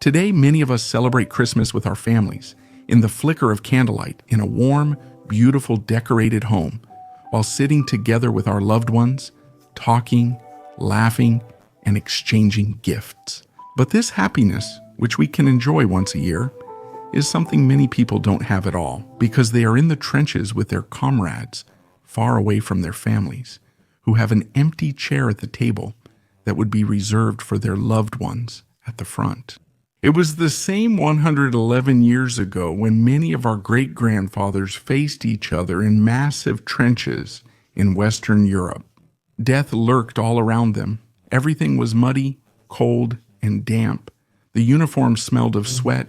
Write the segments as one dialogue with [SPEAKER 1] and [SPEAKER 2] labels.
[SPEAKER 1] Today, many of us celebrate Christmas with our families, in the flicker of candlelight, in a warm, beautiful, decorated home, while sitting together with our loved ones, talking, laughing, and exchanging gifts. But this happiness, which we can enjoy once a year, is something many people don't have at all, because they are in the trenches with their comrades, far away from their families, who have an empty chair at the table that would be reserved for their loved ones at the front. It was the same 111 years ago when many of our great-grandfathers faced each other in massive trenches in Western Europe. Death lurked all around them. Everything was muddy, cold, and damp. The uniforms smelled of sweat,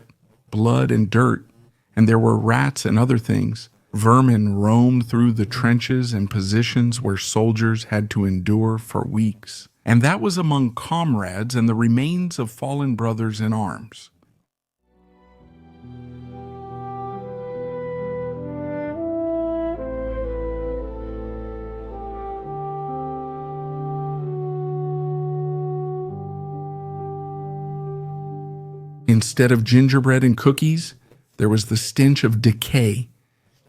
[SPEAKER 1] blood, and dirt, and there were rats and other things. Vermin roamed through the trenches and positions where soldiers had to endure for weeks. And that was among comrades and the remains of fallen brothers in arms. Instead of gingerbread and cookies, there was the stench of decay.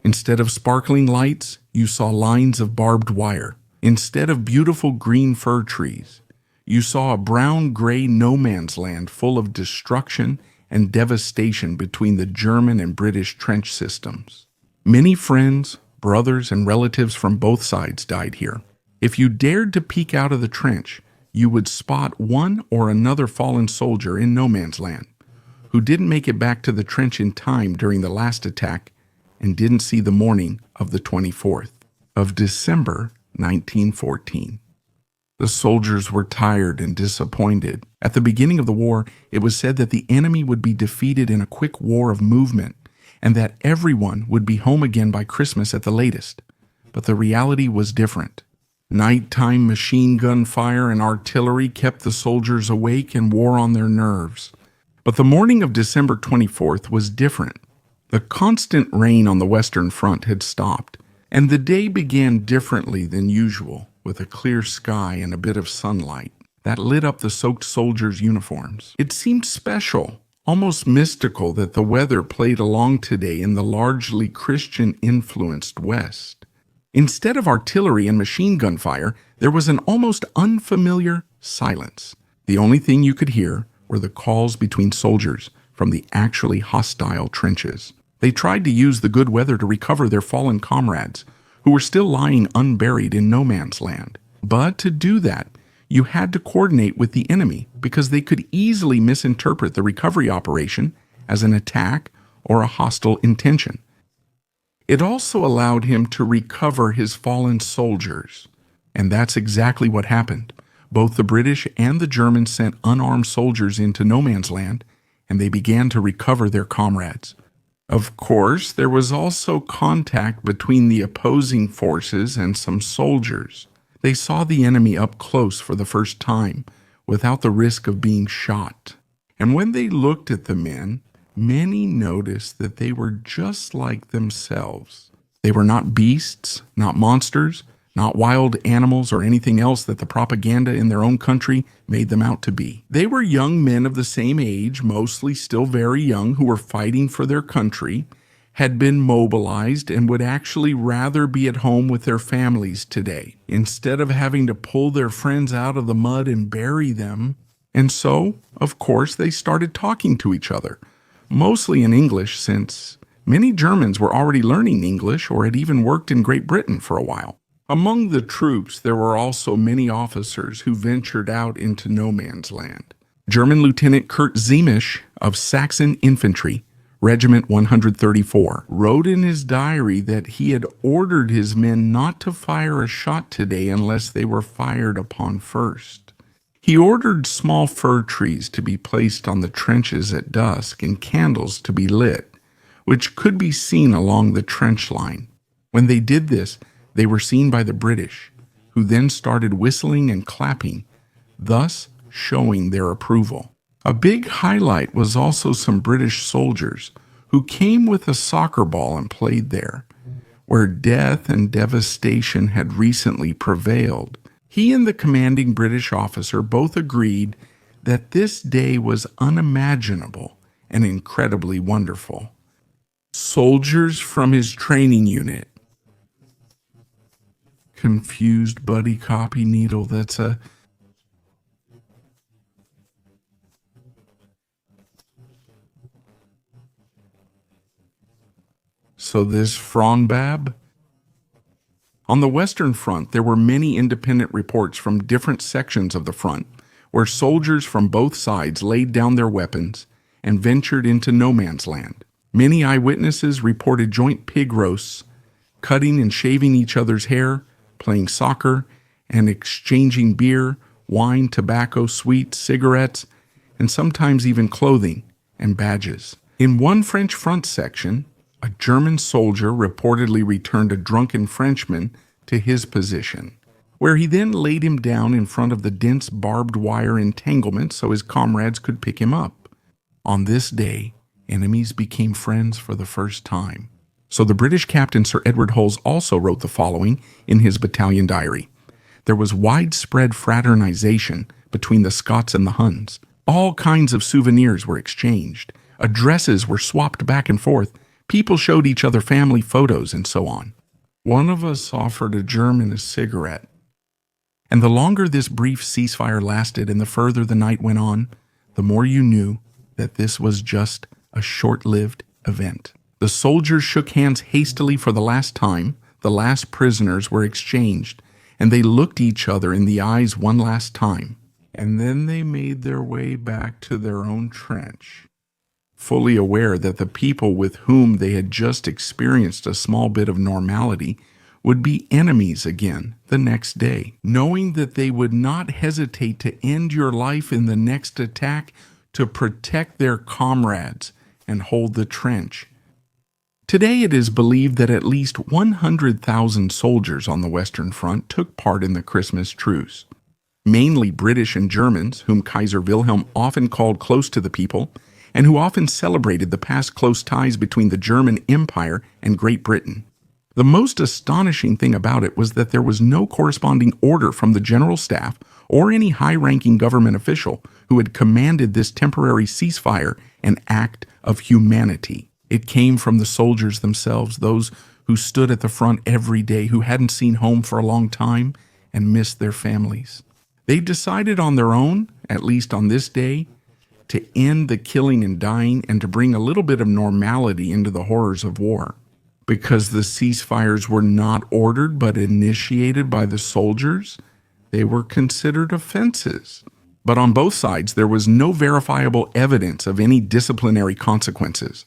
[SPEAKER 1] Instead of sparkling lights, you saw lines of barbed wire. Instead of beautiful green fir trees, you saw a brown-gray no-man's land full of destruction and devastation between the German and British trench systems. Many friends, brothers, and relatives from both sides died here. If you dared to peek out of the trench, you would spot one or another fallen soldier in no man's land who didn't make it back to the trench in time during the last attack and didn't see the morning of the 24th of December 1914. The soldiers were tired and disappointed. At the beginning of the war, it was said that the enemy would be defeated in a quick war of movement and that everyone would be home again by Christmas at the latest. But the reality was different. Nighttime machine gun fire and artillery kept the soldiers awake and wore on their nerves. But the morning of December 24th was different. The constant rain on the Western Front had stopped, and the day began differently than usual, with a clear sky and a bit of sunlight that lit up the soaked soldiers' uniforms. It seemed special, almost mystical, that the weather played along today in the largely Christian-influenced West. Instead of artillery and machine gun fire, there was an almost unfamiliar silence. The only thing you could hear were the calls between soldiers from the actually hostile trenches. They tried to use the good weather to recover their fallen comrades, who were still lying unburied in no man's land. But to do that, you had to coordinate with the enemy because they could easily misinterpret the recovery operation as an attack or a hostile intention. It also allowed him to recover his fallen soldiers. And that's exactly what happened. Both the British and the Germans sent unarmed soldiers into no man's land, and they began to recover their comrades. Of course, there was also contact between the opposing forces and some soldiers. They saw the enemy up close for the first time, without the risk of being shot. And when they looked at the men, many noticed that they were just like themselves. They were not beasts, not monsters, not wild animals or anything else that the propaganda in their own country made them out to be. They were young men of the same age, mostly still very young, who were fighting for their country, had been mobilized, and would actually rather be at home with their families today, instead of having to pull their friends out of the mud and bury them. And so, of course, they started talking to each other, mostly in English, since many Germans were already learning English or had even worked in Great Britain for a while. Among the troops, there were also many officers who ventured out into no man's land. German Lieutenant Kurt Ziemisch of Saxon Infantry, Regiment 134, wrote in his diary that he had ordered his men not to fire a shot today unless they were fired upon first. He ordered small fir trees to be placed on the trenches at dusk and candles to be lit, which could be seen along the trench line. When they did this, they were seen by the British, who then started whistling and clapping, thus showing their approval. A big highlight was also some British soldiers who came with a soccer ball and played there, where death and devastation had recently prevailed. He and the commanding British officer both agreed that this day was unimaginable and incredibly wonderful. Soldiers from his training unit. Confused buddy copy needle. So this Fronbab? On the Western Front, there were many independent reports from different sections of the front, where soldiers from both sides laid down their weapons and ventured into no man's land. Many eyewitnesses reported joint pig roasts, cutting and shaving each other's hair, playing soccer, and exchanging beer, wine, tobacco, sweets, cigarettes, and sometimes even clothing and badges. In one French front section, a German soldier reportedly returned a drunken Frenchman to his position, where he then laid him down in front of the dense barbed wire entanglement so his comrades could pick him up. On this day, enemies became friends for the first time. So the British captain Sir Edward Hulls also wrote the following in his battalion diary. There was widespread fraternization between the Scots and the Huns. All kinds of souvenirs were exchanged. Addresses were swapped back and forth. People showed each other family photos and so on. One of us offered a German a cigarette. And the longer this brief ceasefire lasted and the further the night went on, the more you knew that this was just a short-lived event. The soldiers shook hands hastily for the last time, the last prisoners were exchanged, and they looked each other in the eyes one last time. And then they made their way back to their own trench, fully aware that the people with whom they had just experienced a small bit of normality would be enemies again the next day, knowing that they would not hesitate to end your life in the next attack to protect their comrades and hold the trench. Today it is believed that at least 100,000 soldiers on the Western Front took part in the Christmas truce, mainly British and Germans, whom Kaiser Wilhelm often called close to the people, and who often celebrated the past close ties between the German Empire and Great Britain. The most astonishing thing about it was that there was no corresponding order from the General Staff or any high-ranking government official who had commanded this temporary ceasefire an act of humanity. It came from the soldiers themselves, those who stood at the front every day, who hadn't seen home for a long time and missed their families. They decided on their own, at least on this day, to end the killing and dying and to bring a little bit of normality into the horrors of war. Because the ceasefires were not ordered but initiated by the soldiers, they were considered offenses. But on both sides, there was no verifiable evidence of any disciplinary consequences.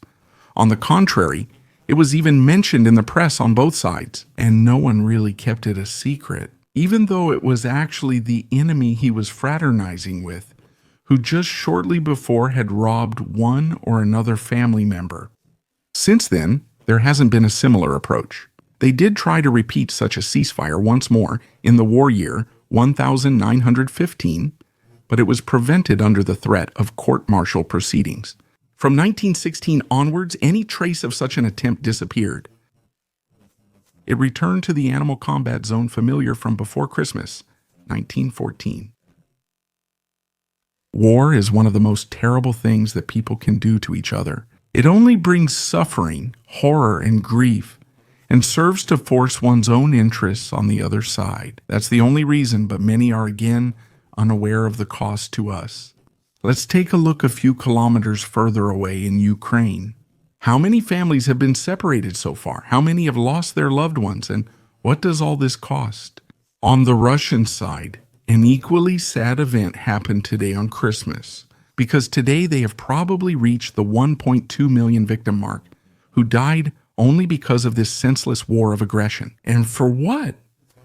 [SPEAKER 1] On the contrary, it was even mentioned in the press on both sides, and no one really kept it a secret, even though it was actually the enemy he was fraternizing with, who just shortly before had robbed one or another family member. Since then, there hasn't been a similar approach. They did try to repeat such a ceasefire once more in the war year 1915, but it was prevented under the threat of court-martial proceedings. From 1916 onwards, any trace of such an attempt disappeared. It returned to the animal combat zone familiar from before Christmas, 1914. War is one of the most terrible things that people can do to each other. It only brings suffering, horror, and grief, and serves to force one's own interests on the other side. That's the only reason, but many are again unaware of the cost to us. Let's take a look a few kilometers further away in Ukraine. How many families have been separated so far? How many have lost their loved ones? And what does all this cost? On the Russian side, an equally sad event happened today on Christmas, because today they have probably reached the 1.2 million victim mark, who died only because of this senseless war of aggression. And for what?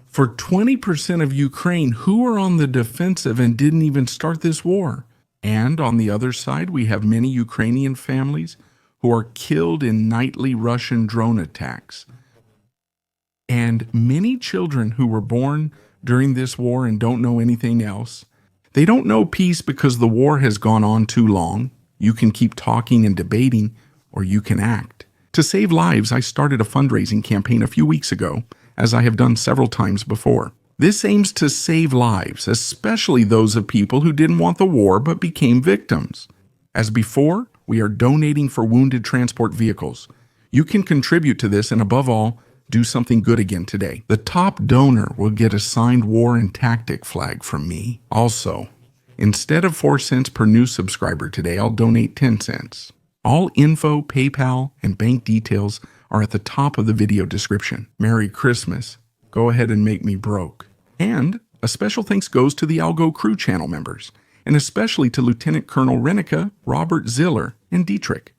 [SPEAKER 1] For 20% of Ukraine who are on the defensive and didn't even start this war. And on the other side, we have many Ukrainian families who are killed in nightly Russian drone attacks. And many children who were born during this war and don't know anything else. They don't know peace because the war has gone on too long. You can keep talking and debating, or you can act. To save lives, I started a fundraising campaign a few weeks ago, as I have done several times before. This aims to save lives, especially those of people who didn't want the war but became victims. As before, we are donating for wounded transport vehicles. You can contribute to this and, above all, do something good again today. The top donor will get a signed war and tactic flag from me. Also, instead of 4 cents per new subscriber today, I'll donate 10 cents. All info, PayPal, and bank details are at the top of the video description. Merry Christmas. Go ahead and make me broke. And a special thanks goes to the Algo Crew channel members, and especially to Lieutenant Colonel Renica, Robert Ziller, and Dietrich.